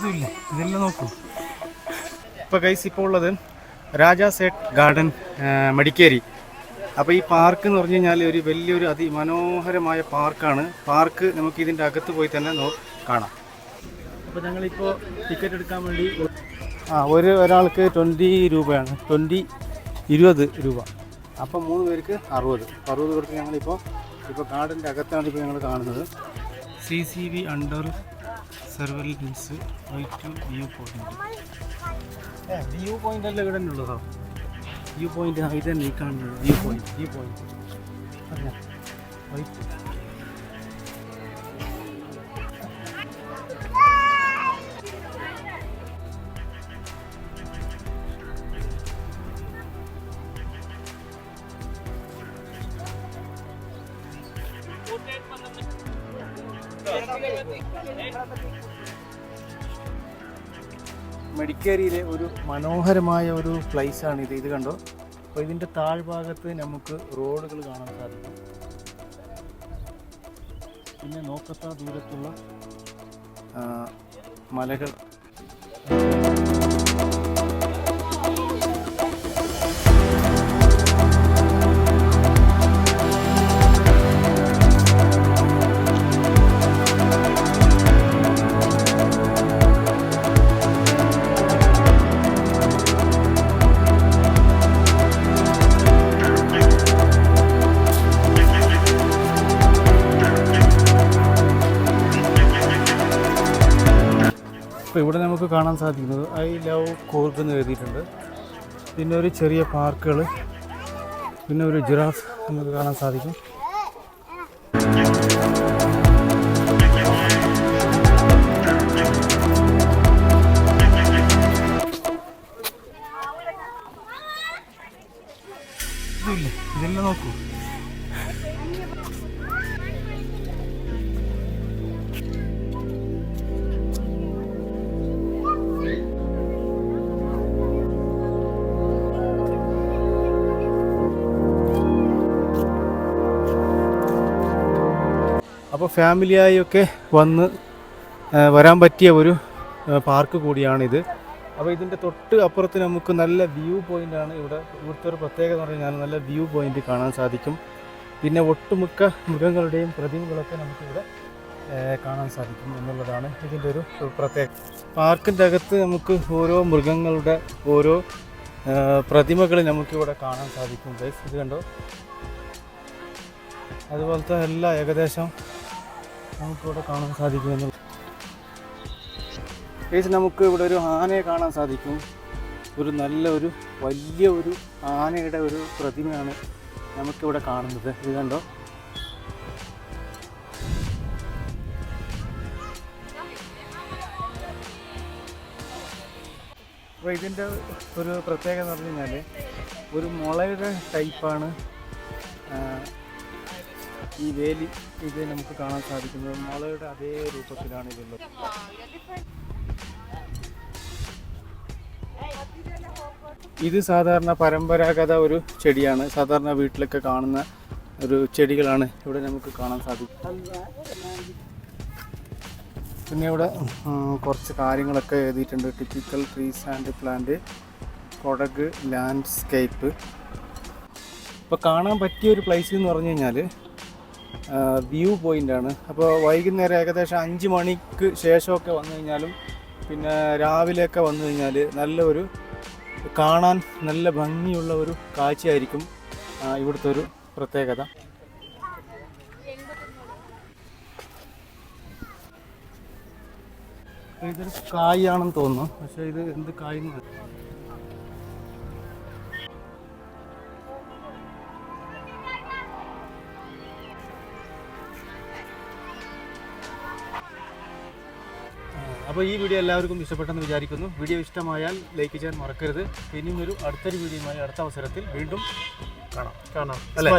ഇതില്ല, ഇതെല്ലാം നോക്കൂ. ഇപ്പോൾ ഗൈസ് ഇപ്പോൾ ഉള്ളത് രാജാസേട്ട് ഗാർഡൻ മടിക്കേരി. അപ്പോൾ ഈ പാർക്ക് എന്ന് പറഞ്ഞു കഴിഞ്ഞാൽ ഒരു വലിയൊരു അതിമനോഹരമായ പാർക്കാണ്. പാർക്ക് നമുക്ക് ഇതിൻ്റെ അകത്ത് പോയി തന്നെ കാണാം. അപ്പോൾ ഞങ്ങളിപ്പോൾ ടിക്കറ്റ് എടുക്കാൻ വേണ്ടി ഒരാൾക്ക് 20 രൂപയാണ്, 20 രൂപ. അപ്പോൾ 3 പേർക്ക് 60 കൊടുത്ത് ഞങ്ങളിപ്പോൾ ഗാർഡൻ്റെ അകത്താണ് ഇപ്പോൾ ഞങ്ങൾ കാണുന്നത്. CCV under surveillance right to view point. View point അല്ല ഇവിടെ തന്നെ ഉള്ളതോ? വ്യൂ പോയിന്റ് ഇത് തന്നെ ഈ കാണുന്നത് വ്യൂ പോയിന്റ് അറിയാം. റൈറ്റ് മടിക്കേരിയിലെ ഒരു മനോഹരമായ ഒരു പ്ലേസാണിത്. ഇത് കണ്ടോ? അപ്പോൾ ഇതിൻ്റെ താഴ്ഭാഗത്ത് നമുക്ക് റോഡുകൾ കാണാൻ സാധിക്കും. പിന്നെ നോക്കത്ത ദൂരത്തുള്ള മലകൾ. അപ്പോൾ ഇവിടെ നമുക്ക് കാണാൻ സാധിക്കുന്നത് ഐ ലവ് കൂർഗ് എന്ന് എഴുതിയിട്ടുണ്ട്. പിന്നെ ഒരു ചെറിയ പാർക്കുകൾ, പിന്നെ ഒരു ജിറാഫ് നമുക്ക് കാണാൻ സാധിക്കും. ഇതെല്ലാം നോക്കൂ. അപ്പോൾ ഫാമിലിയായൊക്കെ വരാൻ പറ്റിയ ഒരു പാർക്ക് കൂടിയാണിത്. അപ്പോൾ ഇതിൻ്റെ തൊട്ട് അപ്പുറത്ത് നമുക്ക് നല്ല വ്യൂ പോയിൻ്റാണ്. ഇവിടുത്തെ ഒരു പ്രത്യേകത എന്ന് പറഞ്ഞാൽ നല്ല വ്യൂ പോയിൻ്റ് കാണാൻ സാധിക്കും. പിന്നെ ഒട്ടുമിക്ക മൃഗങ്ങളുടെയും പ്രതിമകളൊക്കെ നമുക്കിവിടെ കാണാൻ സാധിക്കും എന്നുള്ളതാണ് ഇതിൻ്റെ ഒരു പ്രത്യേകത. പാർക്കിൻ്റെ അകത്ത് നമുക്ക് ഓരോ മൃഗങ്ങളുടെ ഓരോ പ്രതിമകൾ നമുക്കിവിടെ കാണാൻ സാധിക്കും. ഇത് കണ്ടോ? അതുപോലത്തെ എല്ലാം ഏകദേശം നമുക്കിവിടെ കാണാൻ സാധിക്കുമെന്ന്. നമുക്ക് ഇവിടെ ഒരു ആനയെ കാണാൻ സാധിക്കും. വലിയ ഒരു ആനയുടെ ഒരു പ്രതിമയാണ് നമുക്കിവിടെ കാണുന്നത്. ഇത് കണ്ടോ? അപ്പോൾ ഇതിൻ്റെ ഒരു പ്രത്യേകത എന്ന് പറഞ്ഞു കഴിഞ്ഞാൽ ഒരു മുളയുടെ ടൈപ്പാണ് ഈ വേലി. ഇത് നമുക്ക് കാണാൻ സാധിക്കുന്നത് മുളയുടെ അതേ രൂപത്തിലാണ് ഇതുള്ളത്. ഇത് സാധാരണ പരമ്പരാഗത ഒരു ചെടിയാണ്. സാധാരണ വീട്ടിലൊക്കെ കാണുന്ന ഒരു ചെടികളാണ് ഇവിടെ നമുക്ക് കാണാൻ സാധിക്കും. പിന്നെ ഇവിടെ കുറച്ച് കാര്യങ്ങളൊക്കെ എഴുതിയിട്ടുണ്ട്. Typical trees and plant, Kodak landscape. ഇപ്പോൾ കാണാൻ പറ്റിയ ഒരു പ്ലേസ് എന്ന് പറഞ്ഞു കഴിഞ്ഞാൽ വ്യൂ പോയിൻ്റാണ്. അപ്പോൾ വൈകുന്നേരം ഏകദേശം 5 മണിക്ക് ശേഷമൊക്കെ വന്നു കഴിഞ്ഞാലും പിന്നെ രാവിലെയൊക്കെ വന്നു കഴിഞ്ഞാൽ കാണാൻ നല്ല ഭംഗിയുള്ള ഒരു കാഴ്ചയായിരിക്കും ഇവിടുത്തെ ഒരു പ്രത്യേകത. ഇതൊരു കായാണെന്ന് തോന്നുന്നു, പക്ഷേ ഇത് എന്ത് കായെന്ന് അപ്പോൾ ഈ വീഡിയോ എല്ലാവർക്കും ഇഷ്ടപ്പെട്ടെന്ന് വിചാരിക്കുന്നു. വീഡിയോ ഇഷ്ടമായാൽ ലൈക്ക് ചെയ്യാൻ മറക്കരുത്. ഇനിയും അടുത്തൊരു വീഡിയോയുമായി അടുത്ത അവസരത്തിൽ വീണ്ടും കാണാം അല്ലേ?